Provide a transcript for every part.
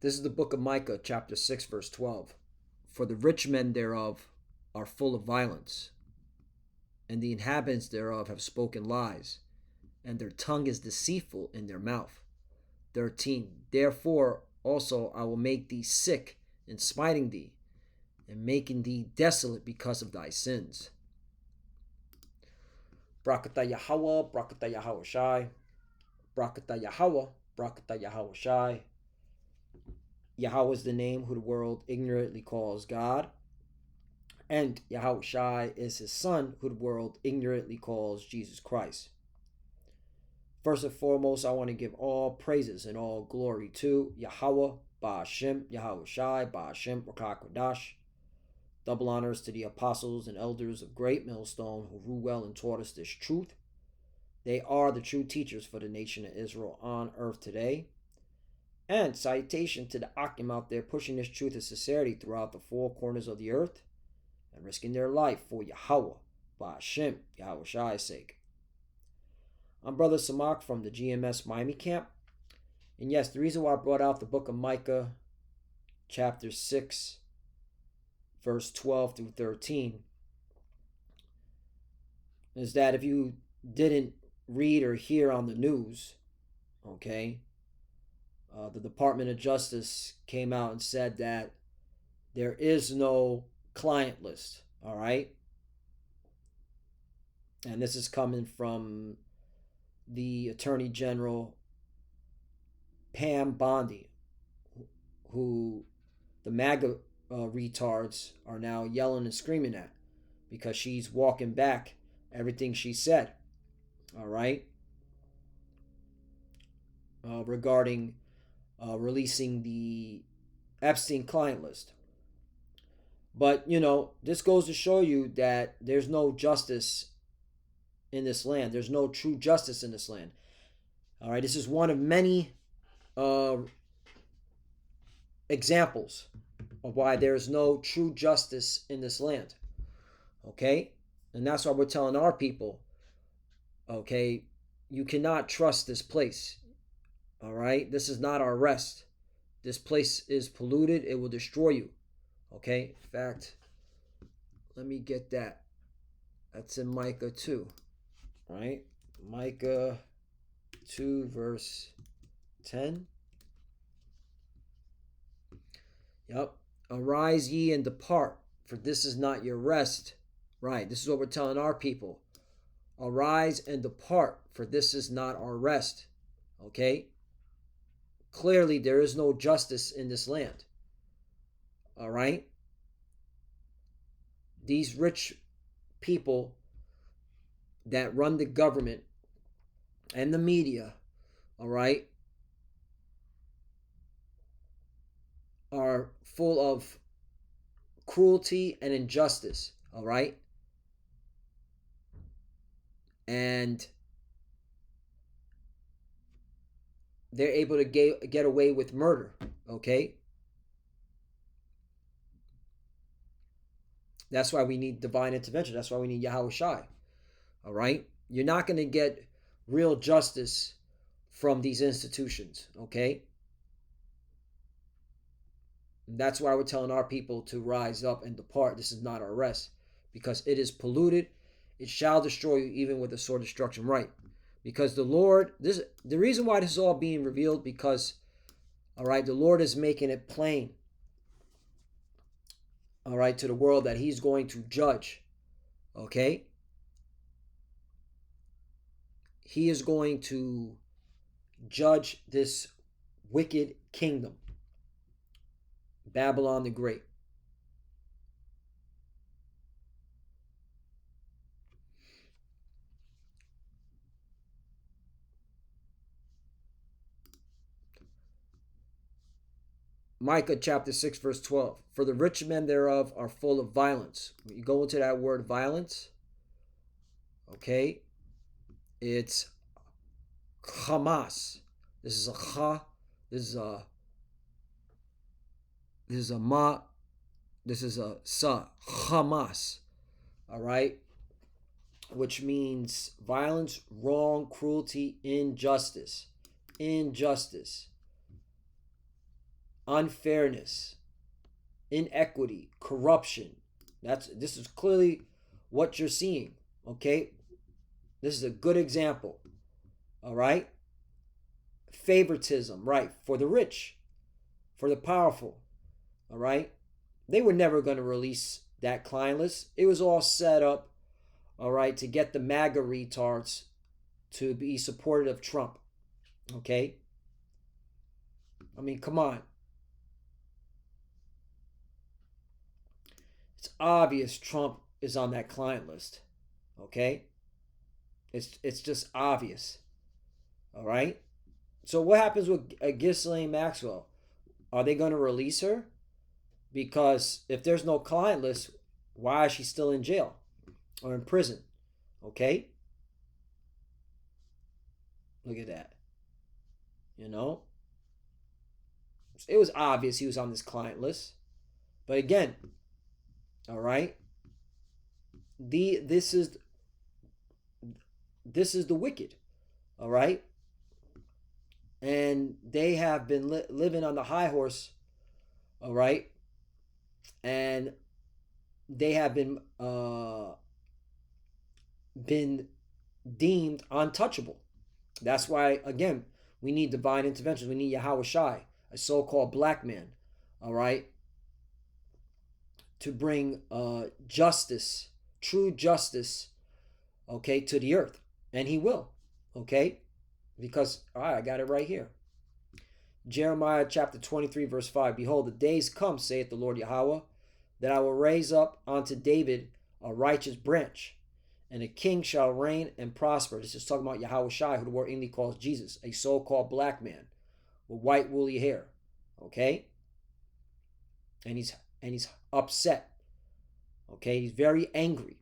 This is the book of Micah, chapter 6, verse 12. For the rich men thereof are full of violence, and the inhabitants thereof have spoken lies, and their tongue is deceitful in their mouth. 13. Therefore also I will make thee sick in smiting thee, and making thee desolate because of thy sins. Brakata Yahweh, Brakata Yahweh Shai, Brakata Yahweh, Brakata Yahweh Shai. Yahweh is the name who the world ignorantly calls God, and Yahweh Shai is his son who the world ignorantly calls Jesus Christ. First and foremost, I want to give all praises and all glory to Yahweh, Ba'ashem, Yahweh Shai, Ba'ashem, Rakakwadash. Double honors to the apostles and elders of Great Millstone who rule well and taught us this truth. They are the true teachers for the nation of Israel on earth today. And citation to the Akim out there pushing this truth of sincerity throughout the four corners of the earth and risking their life for Yahweh, Ba'ashem, Yahweh Shai's sake. I'm Brother Samak from the GMS Miami camp. And yes, the reason why I brought out the book of Micah, chapter 6, verse 12 through 13, is that if you didn't read or hear on the news, okay, the Department of Justice came out and said that there is no client list, all right? And this is coming from the Attorney General, Pam Bondi, who the MAGA retards are now yelling and screaming at because she's walking back everything she said, all right, regarding releasing the Epstein client list. But, you know, this goes to show you that there's no justice in this land. There's no true justice in this land. All right, this is one of many examples of why there's no true justice in this land. Okay? And that's why we're telling our people, okay, you cannot trust this place. All right? This is not our rest. This place is polluted. It will destroy you. Okay? In fact, let me get that. That's in Micah 2. Right? Micah 2, verse 10. Yep. Arise ye and depart, for this is not your rest. Right. This is what we're telling our people. Arise and depart, for this is not our rest. Okay? Clearly, there is no justice in this land. All right? These rich people that run the government and the media, all right, are full of cruelty and injustice, all right? And they're able to get away with murder, okay? That's why we need divine intervention. That's why we need Yahweh Shai, all right? You're not going to get real justice from these institutions, okay? And that's why we're telling our people to rise up and depart. This is not our rest, because it is polluted. It shall destroy you even with a sword destruction, right? Because the Lord, the reason why this is all being revealed, because, all right, the Lord is making it plain, all right, to the world that he's going to judge, okay? He is going to judge this wicked kingdom, Babylon the Great. Micah chapter 6, verse 12. For the rich men thereof are full of violence. When you go into that word violence, okay, it's Hamas. This is a ha. This is a ma. This is a sa. Hamas. All right, which means violence, wrong, cruelty, injustice. Injustice. unfairness, inequity, corruption. This is clearly what you're seeing. Okay, this is a good example. All right, favoritism, right, for the rich, for the powerful. All right, they were never going to release that client list. It was all set up, all right, to get the MAGA retards to be supportive of Trump. Okay, I mean, come on. It's obvious Trump is on that client list. Okay, it's just obvious. All right. So what happens with Ghislaine Maxwell? Are they going to release her? Because if there's no client list, why is she still in jail or in prison? Okay. Look at that. You know, it was obvious he was on this client list. But again, all right, this is the wicked, all right, and they have been living on the high horse, all right, and they have been deemed untouchable. That's why, again, we need divine intervention. We need Yahweh Shai, a so-called black man, all right, to bring justice, true justice, okay, to the earth. And he will, okay, because, all right, I got it right here. Jeremiah chapter 23, verse 5. Behold, the days come, saith the Lord Yahweh, that I will raise up unto David a righteous branch, and a king shall reign and prosper. This is talking about Yahweh Shai, who the word English calls Jesus, a so-called black man with white woolly hair. Okay? And he's upset. Okay, he's very angry.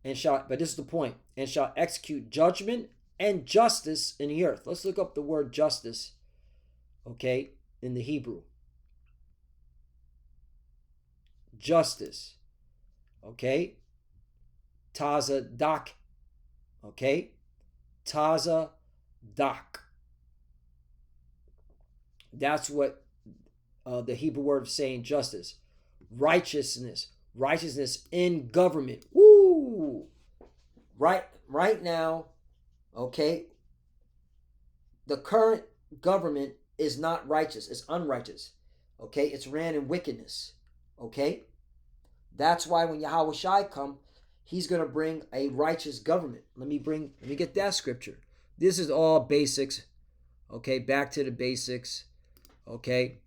But this is the point, and shall execute judgment and justice in the earth. Let's look up the word justice, okay, in the Hebrew. Justice, okay, tazadak, okay, tazadak. That's what the Hebrew word of saying justice. Righteousness in government. Woo! Right now, okay, the current government is not righteous. It's unrighteous. Okay, it's ran in wickedness. Okay, that's why when Yahweh Shai come, he's going to bring a righteous government. Let me get that scripture. This is all basics. Okay, back to the basics. Okay.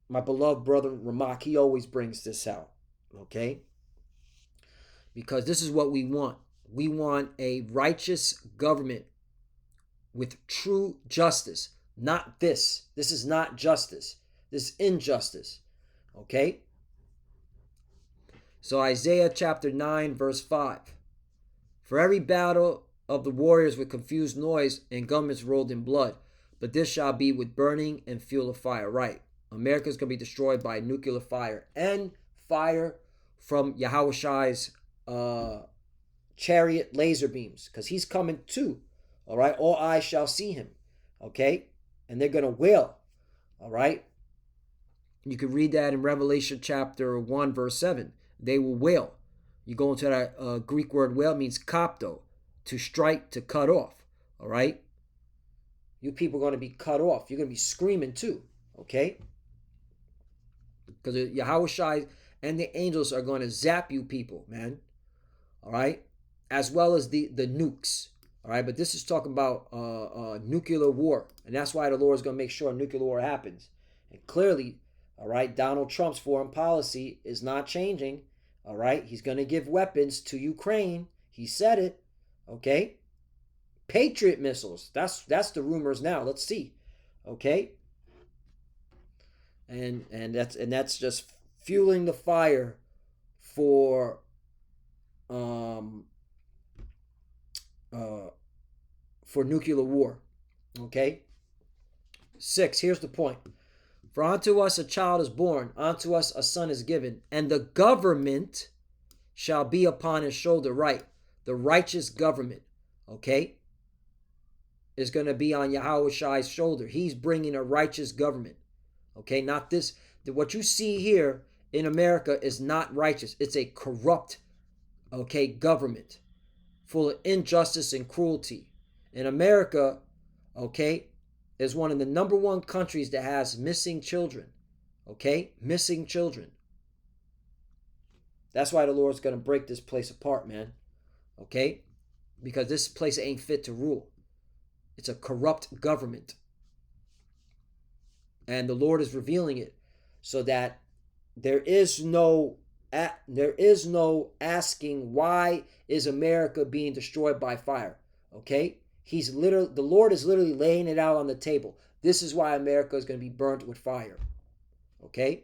My beloved brother Ramak, he always brings this out. Okay. Because this is what we want. We want a righteous government with true justice. Not this. This is not justice. This is injustice. Okay? So Isaiah chapter 9, verse 5. For every battle of the warriors with confused noise and garments rolled in blood, but this shall be with burning and fuel of fire. Right. America's going to be destroyed by nuclear fire and fire from Yahweh Shai's chariot laser beams, because he's coming too. All right, all eyes shall see him. Okay, and they're gonna wail. All right, you can read that in Revelation chapter 1, verse 7. They will wail. You go into that Greek word wail, means kopto, to strike, to cut off. All right, you people are going to be cut off. You're going to be screaming too. Okay, because Yahweh Shai and the angels are going to zap you people, man. All right, as well as the nukes. All right, but this is talking about nuclear war, and that's why the Lord is going to make sure nuclear war happens. And clearly, all right, Donald Trump's foreign policy is not changing. All right, he's going to give weapons to Ukraine. He said it. Okay, Patriot missiles. That's the rumors now. Let's see. Okay, and that's just fueling the fire for nuclear war. Okay. 6, here's the point. For unto us a child is born, unto us a son is given, and the government shall be upon his shoulder. Right, the righteous government. Okay. is going to be on Yahushai's shoulder. He's bringing a righteous government. Okay, not this. What you see here in America is not righteous. It's a corrupt, okay, government full of injustice and cruelty. And America, okay, is one of the number one countries that has missing children. Okay, missing children. That's why the Lord's going to break this place apart, man. Okay, because this place ain't fit to rule. It's a corrupt government. And the Lord is revealing it so that there is no asking why is America being destroyed by fire. Okay? The Lord is literally laying it out on the table. This is why America is going to be burnt with fire. Okay?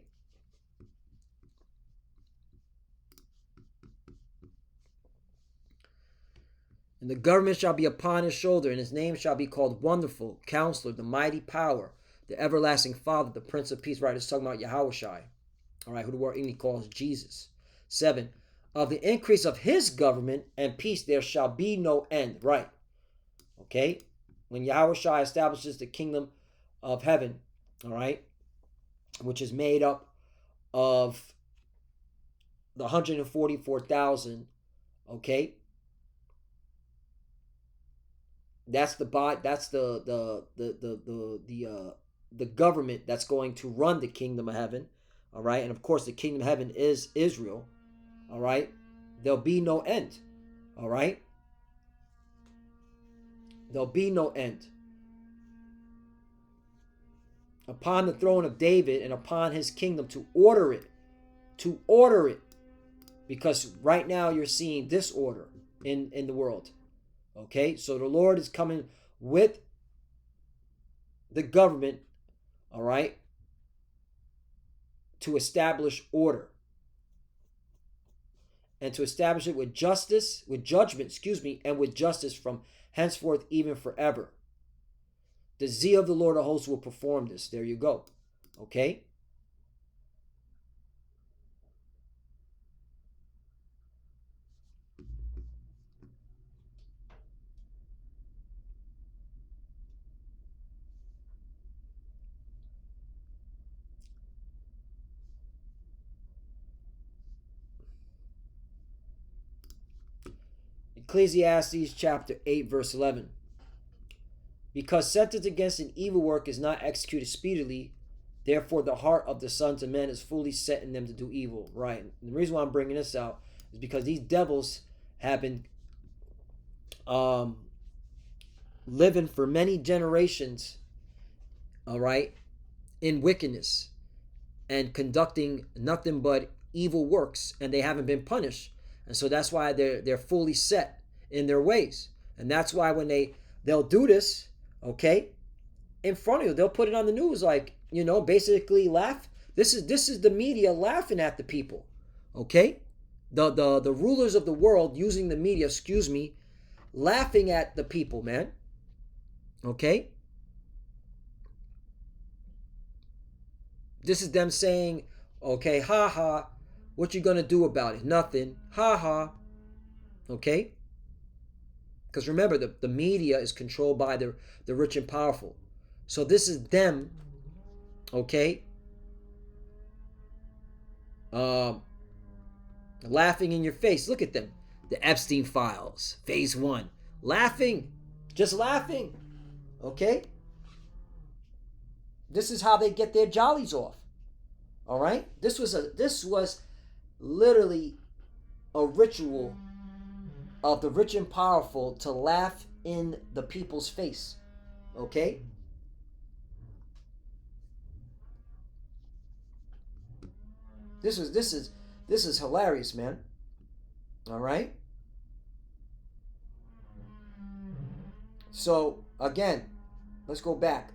And the government shall be upon his shoulder, and his name shall be called Wonderful, Counselor, the Mighty Power, the Everlasting Father, the Prince of Peace. Right, it's talking about Yahushai. All right, who the word English calls Jesus. 7. Of the increase of his government and peace there shall be no end. Right. Okay. When Yahushai establishes the kingdom of heaven, all right, which is made up of the 144,000, okay, that's the government that's going to run the kingdom of heaven. All right. And of course, the kingdom of heaven is Israel. All right. There'll be no end. All right. There'll be no end. Upon the throne of David and upon his kingdom to order it. To order it. Because right now you're seeing disorder in the world. Okay. So the Lord is coming with the government. All right. To establish order. And to establish it with justice, with judgment, and with justice from henceforth even forever. The zeal of the Lord of hosts will perform this. There you go. Okay? Ecclesiastes chapter 8 verse 11. Because sentence against an evil work is not executed speedily, therefore the heart of the sons of men is fully set in them to do evil. Right. And the reason why I'm bringing this out is because these devils have been living for many generations, all right, in wickedness and conducting nothing but evil works, and they haven't been punished. And so that's why they're fully set in their ways. And that's why when they'll do this, okay, in front of you, they'll put it on the news, like, you know, basically laugh. This is the media laughing at the people. Okay? The rulers of the world using the media, laughing at the people, man. Okay? This is them saying, okay, ha ha, what you gonna do about it? Nothing. Ha ha. Okay? Because remember, the media is controlled by the rich and powerful. So this is them, okay, laughing in your face. Look at them. The Epstein Files, phase 1. Laughing. Just laughing. Okay? This is how they get their jollies off. All right? This was literally a ritual of the rich and powerful to laugh in the people's face. Okay? This is hilarious, man. All right? So, again, let's go back.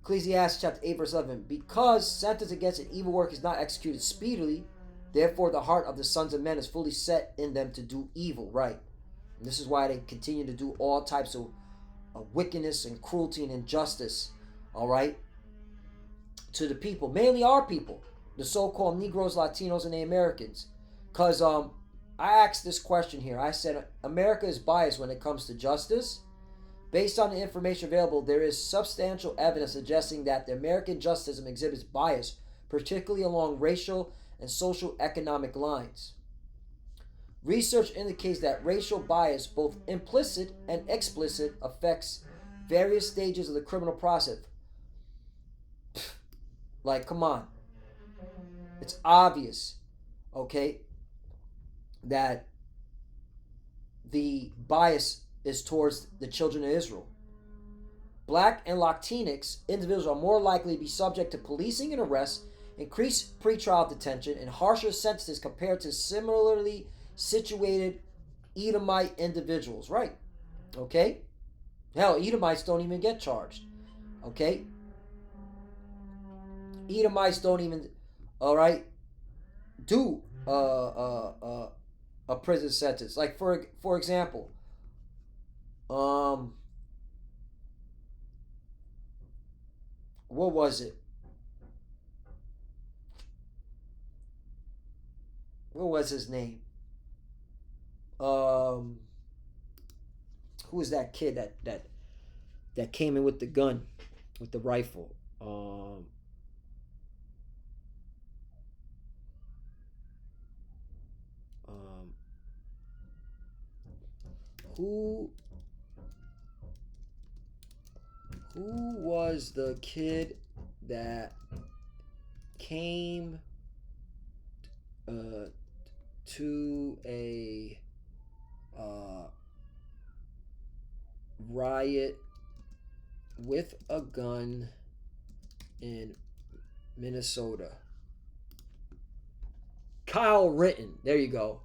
Ecclesiastes chapter 8 verse 11. Because sentence against an evil work is not executed speedily, therefore the heart of the sons of men is fully set in them to do evil. Right. And this is why they continue to do all types of wickedness and cruelty and injustice. All right. To the people. Mainly our people. The so-called Negroes, Latinos, and the Americans. Because I asked this question here. I said, America is biased when it comes to justice. Based on the information available, there is substantial evidence suggesting that the American justice system exhibits bias, particularly along racial and social economic lines. Research indicates that racial bias, both implicit and explicit, affects various stages of the criminal process. Like, come on. It's obvious, okay, that the bias is towards the children of Israel. Black and Latinx individuals are more likely to be subject to policing and arrests, increased pretrial detention, and harsher sentences compared to similarly situated Edomite individuals. Right. Okay? Hell, Edomites don't even get charged. Okay? Edomites don't even, all right, do a prison sentence. Like, for example, what was it? What was his name? Who was that kid that came in with the gun, with the rifle? Who was the kid that came to a riot with a gun in Minnesota? Kyle Rittenhouse. There you go.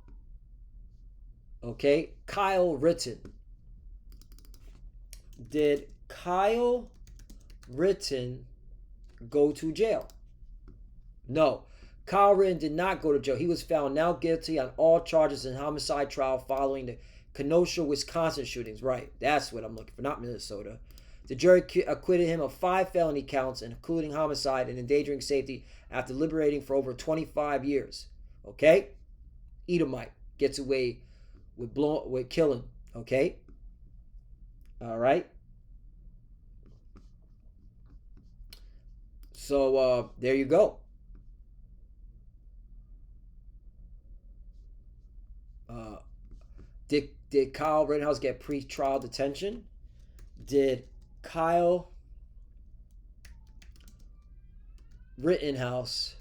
Okay, Kyle Rittenhouse. Did Kyle Rittenhouse go to jail? No. Kyle Rittenhouse did not go to jail. He was found now guilty on all charges in homicide trial following the Kenosha, Wisconsin shootings. Right, that's what I'm looking for, not Minnesota. The jury acquitted him of 5 felony counts, including homicide and endangering safety, after deliberating for over 25 years. Okay? Edomite gets away with killing. Okay? All right? So, there you go. Did Kyle Rittenhouse get pre-trial detention? Did Kyle Rittenhouse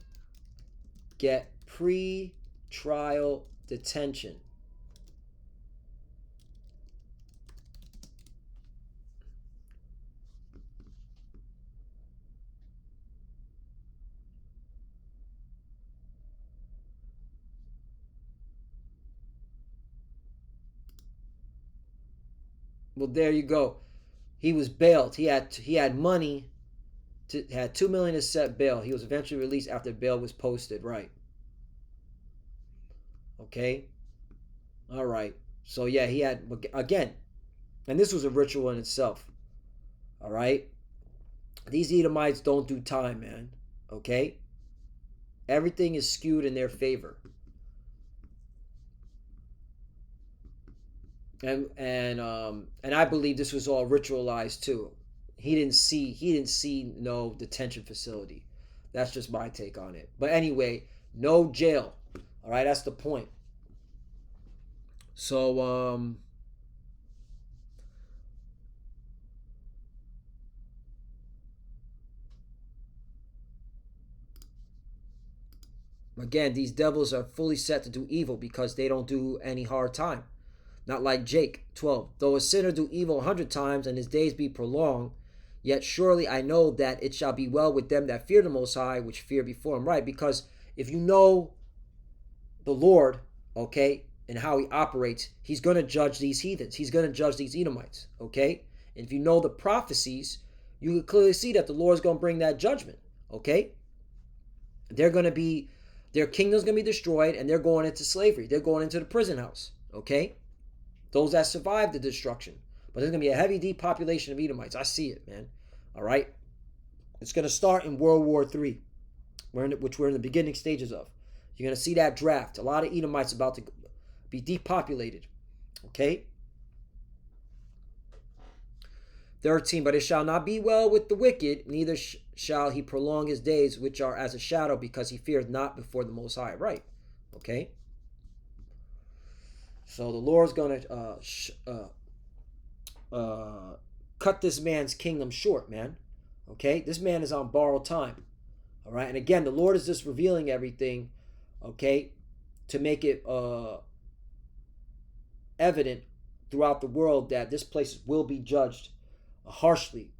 get pre-trial detention? Well, there you go. He was bailed. He had money had $2 million to set bail. He was eventually released after bail was posted. Right. Okay. All right. So yeah, he had, again, and this was a ritual in itself. All right. These Edomites don't do time, man. Okay. Everything is skewed in their favor. And I believe this was all ritualized too. He didn't see no detention facility. That's just my take on it. But anyway, no jail. All right, that's the point. So again, these devils are fully set to do evil because they don't do any hard time. Not like Jake 12. Though a sinner do evil 100 times and his days be prolonged, yet surely I know that it shall be well with them that fear the Most High, which fear before him. Right, because if you know the Lord, okay, and how he operates, he's going to judge these heathens. He's going to judge these Edomites, okay? And if you know the prophecies, you can clearly see that the Lord's going to bring that judgment, okay? Their kingdom's going to be destroyed, and they're going into slavery. They're going into the prison house, okay? Those that survived the destruction. But there's going to be a heavy depopulation of Edomites. I see it, man. All right? It's going to start in World War III, which we're in the beginning stages of. You're going to see that draft. A lot of Edomites about be depopulated. Okay? 13, but it shall not be well with the wicked, neither shall he prolong his days, which are as a shadow, because he feareth not before the Most High. Right? Okay? So the Lord's going to cut this man's kingdom short, man. Okay? This man is on borrowed time. All right? And again, the Lord is just revealing everything, okay, to make it evident throughout the world that this place will be judged harshly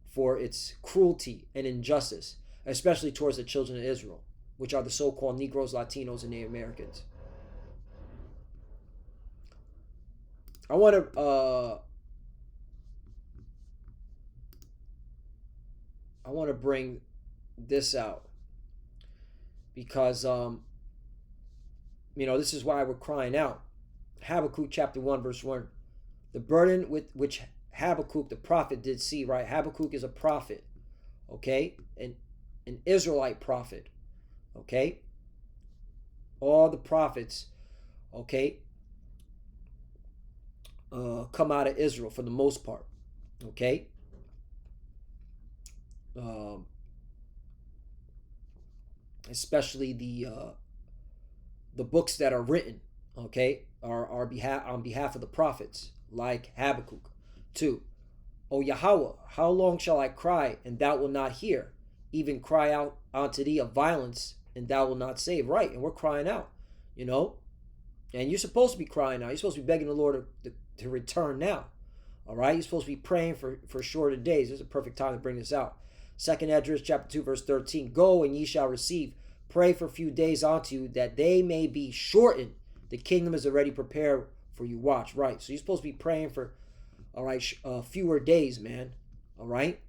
for its cruelty and injustice, especially towards the children of Israel, which are the so-called Negroes, Latinos, and Native Americans. I want to bring this out because this is why we're crying out. Habakkuk chapter 1 verse 1. The burden with which Habakkuk the prophet did see, right? Habakkuk is a prophet, okay? An Israelite prophet, okay? All the prophets, okay, come out of Israel for the most part, okay? Especially the books that are written, okay, are on behalf of the prophets, like Habakkuk. 2. O Yahweh, how long shall I cry, and thou wilt not hear? Even cry out unto thee of violence, and thou wilt not save. Right, and we're crying out, and you're supposed to be crying out. You're supposed to be begging the Lord to return now. All right, you're supposed to be praying for shorter days. This is a perfect time to bring this out. 2nd Esdras chapter 2 verse 13. Go, and ye shall receive. Pray for a few days unto you, that they may be shortened. The kingdom is already prepared for you. Watch, right? So you're supposed to be praying for, all right, fewer days, man. All right,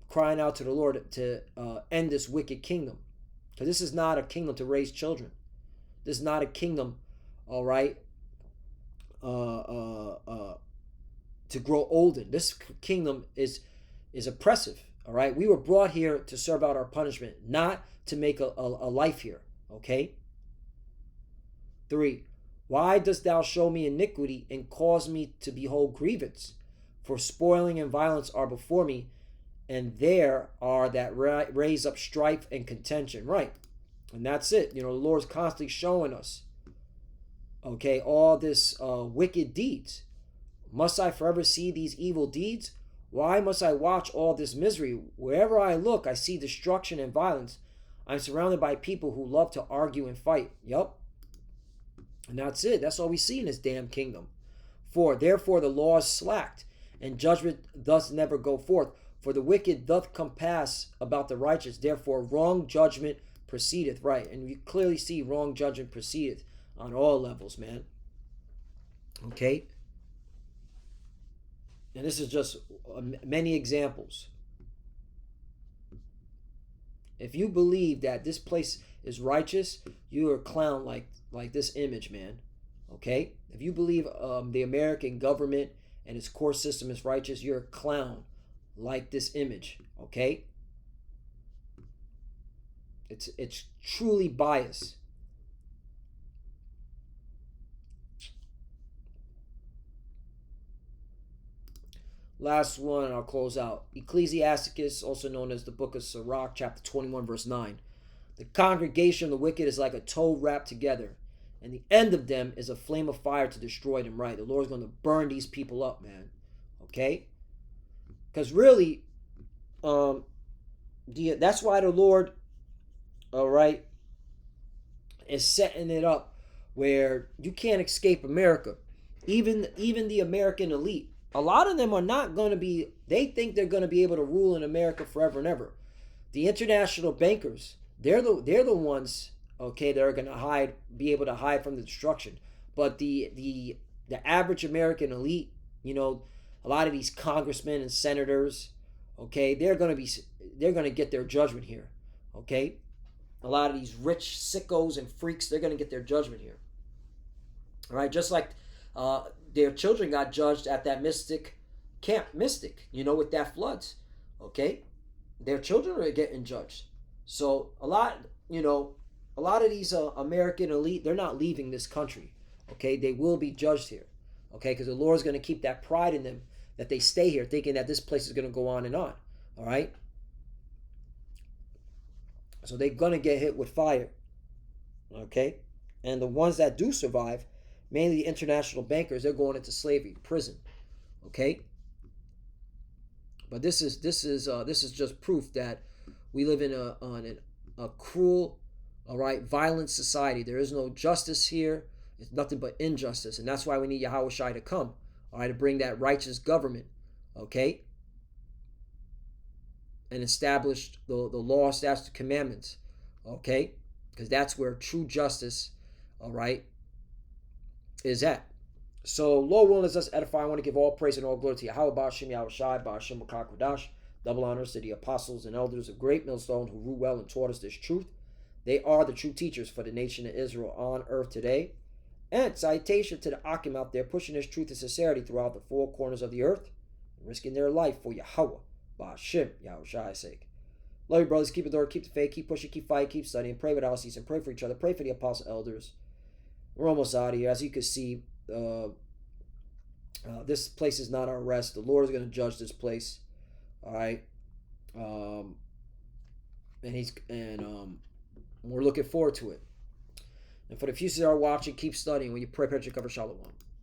crying out to the Lord to end this wicked kingdom, because this is not a kingdom to raise children. This is not a kingdom, all right, to grow old in. This kingdom is oppressive. All right, we were brought here to serve out our punishment, not to make a life here. Okay. 3. Why dost thou show me iniquity, and cause me to behold grievance? For spoiling and violence are before me, and there are that raise up strife and contention. Right. And that's it. The Lord's constantly showing us, okay, all this wicked deeds. Must I forever see these evil deeds? Why must I watch all this misery? Wherever I look, I see destruction and violence. I'm surrounded by people who love to argue and fight. Yup. And that's it. That's all we see in this damn kingdom. 4. Therefore the law is slacked, and judgment thus never go forth. For the wicked doth compass about the righteous. Therefore wrong judgment proceedeth. Right. And we clearly see wrong judgment proceedeth on all levels, man. Okay. And this is just many examples. If you believe that this place is righteous, you're a clown like this image, man. Okay? If you believe the American government and its core system is righteous, you're a clown like this image. Okay? It's truly biased. Last one, and I'll close out. Ecclesiasticus, also known as the Book of Sirach, chapter 21, verse 9. The congregation of the wicked is like a toad wrapped together, and the end of them is a flame of fire to destroy them. Right? The Lord's going to burn these people up, man. Okay? Because really, that's why the Lord, all right, is setting it up where you can't escape America. Even the American elite. A lot of them are not going to be, they think they're going to be able to rule in America forever and ever. The international bankers, they're the ones, okay, that are going to be able to hide from the destruction. But the average American elite, a lot of these congressmen and senators, okay, they're going to get their judgment here. Okay? A lot of these rich sickos and freaks, they're going to get their judgment here. All right, just like their children got judged at that Camp Mystic, with that floods. Okay? Their children are getting judged. So a lot of these American elite, they're not leaving this country. Okay, they will be judged here. Okay, because the Lord is going to keep that pride in them that they stay here thinking that this place is going to go on and on. All right. So they're going to get hit with fire. Okay. And the ones that do survive, mainly the international bankers, they're going into slavery, prison. Okay. But this is just proof that we live in a cruel, all right, violent society. There is no justice here. It's nothing but injustice, and that's why we need Yahweh Shai to come, all right, to bring that righteous government, okay, and establish the law, statutes, the commandments, okay, because that's where true justice, all right, is at. So, Lord willing, as us edify, I want to give all praise and all glory to Yahweh, Ba'ashem Yahweh Shai, Ba'ashem Kodash. Double honors to the apostles and elders of Great Millstone who rule well and taught us this truth. They are the true teachers for the nation of Israel on earth today. And citation to the Akim out there pushing this truth and sincerity throughout the four corners of the earth, risking their life for Yahweh, Ba'ashem Yahweh Shai's sake. Love you, brothers. Keep it door, keep the faith, keep pushing, keep fighting, keep studying. Pray without ceasing. Pray for each other. Pray for the apostle elders. We're almost out of here. As you can see, this place is not our rest. The Lord is going to judge this place. All right. And we're looking forward to it. And for the few that are watching, keep studying. When you pray, Petra, cover Shalom.